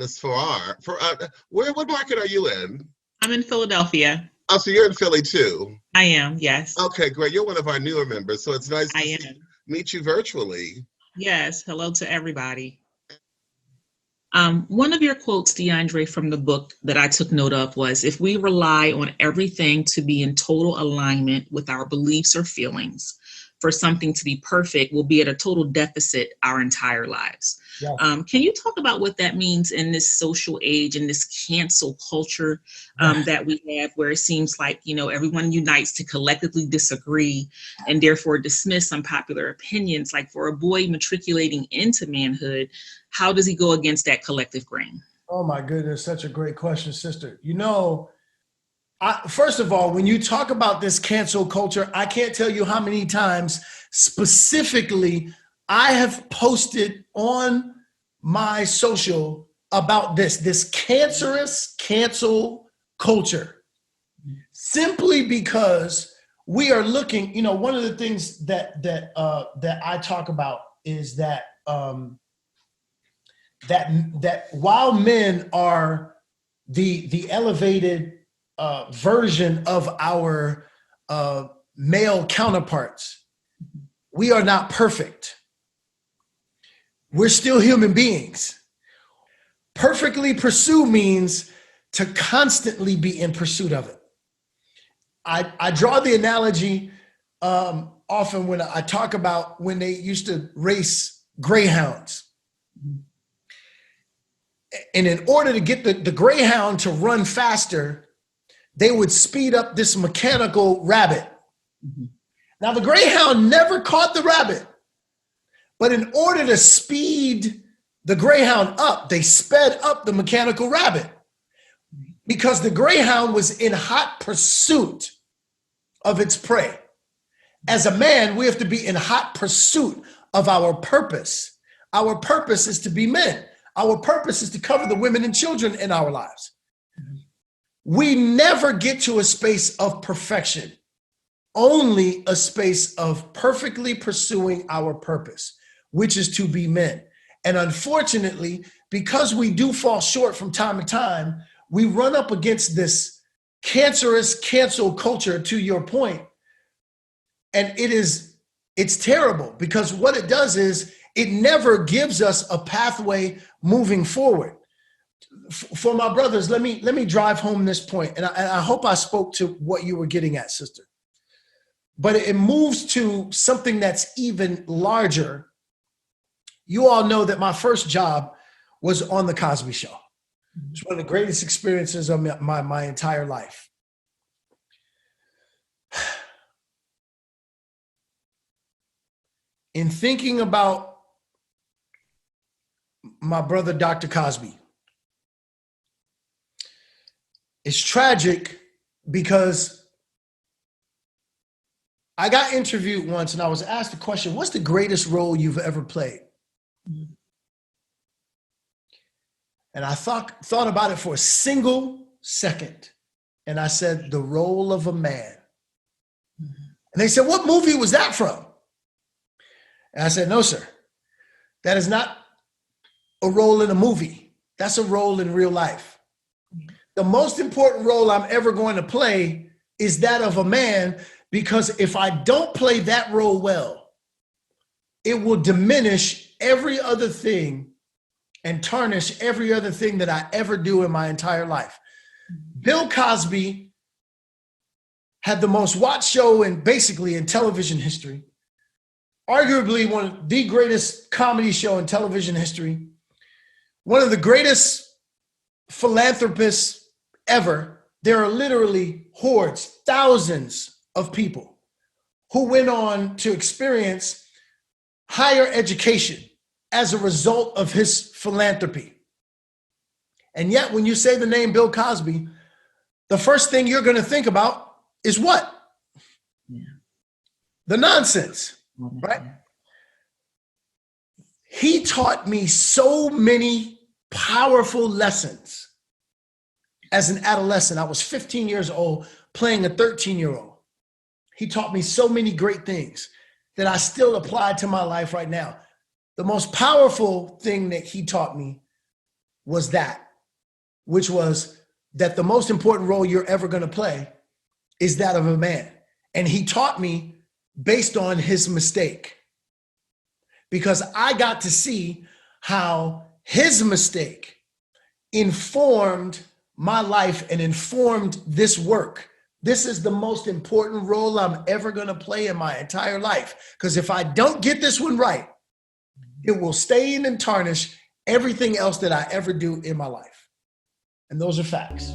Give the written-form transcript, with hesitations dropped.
Miss Farrar, what market are you in? I'm in Philadelphia. Oh, so you're in Philly too. I am, yes. Okay, great. You're one of our newer members, so it's nice I to am. meet you virtually. Yes. Hello to everybody. One of your quotes, DeAndre, from the book that I took note of was, if we rely on everything to be in total alignment with our beliefs or feelings, for something to be perfect, we'll be at a total deficit our entire lives. Yeah. Can you talk about what that means in this social age, in this cancel culture that we have, where it seems like, everyone unites to collectively disagree and therefore dismiss unpopular opinions? Like, for a boy matriculating into manhood, how does he go against that collective grain? Oh my goodness, such a great question, sister. First of all, when you talk about this cancel culture, I can't tell you how many times specifically I have posted on my social about this cancerous cancel culture, simply because we are looking, one of the things that I talk about is that that while men are the elevated version of our male counterparts, we are not perfect. We're still human beings. Perfectly pursue means to constantly be in pursuit of it. I draw the analogy often when I talk about when they used to race greyhounds. And in order to get the greyhound to run faster, they would speed up this mechanical rabbit. Mm-hmm. Now, the greyhound never caught the rabbit, but in order to speed the greyhound up, they sped up the mechanical rabbit, because the greyhound was in hot pursuit of its prey. As a man, we have to be in hot pursuit of our purpose. Our purpose is to be men. Our purpose is to cover the women and children in our lives. We never get to a space of perfection, only a space of perfectly pursuing our purpose, which is to be men. And unfortunately, because we do fall short from time to time, we run up against this cancerous cancel culture, to your point. And it's terrible, because what it does is it never gives us a pathway moving forward. For my brothers, let me drive home this point, and I hope I spoke to what you were getting at, sister. But it moves to something that's even larger. You all know that my first job was on The Cosby Show. It's one of the greatest experiences of my entire life. In thinking about my brother, Dr. Cosby, it's tragic because I got interviewed once and I was asked the question, what's the greatest role you've ever played? And I thought about it for a single second. And I said, the role of a man. And they said, what movie was that from? And I said, no, sir, that is not a role in a movie. That's a role in real life. The most important role I'm ever going to play is that of a man, because if I don't play that role well, it will diminish every other thing and tarnish every other thing that I ever do in my entire life. Bill Cosby had the most watched show in television history, arguably one of the greatest comedy show in television history, one of the greatest philanthropists ever. There are literally hordes, thousands of people who went on to experience higher education as a result of his philanthropy. And yet, when you say the name Bill Cosby, the first thing you're going to think about is what? Yeah. The nonsense, right? He taught me so many powerful lessons as an adolescent. I was 15 years old playing a 13-year-old. He taught me so many great things that I still apply to my life right now. The most powerful thing that he taught me was that, which was that the most important role you're ever going to play is that of a man. And he taught me based on his mistake, because I got to see how his mistake informed my life and informed this work. This is the most important role I'm ever going to play in my entire life. Because if I don't get this one right, it will stain and tarnish everything else that I ever do in my life. And those are facts.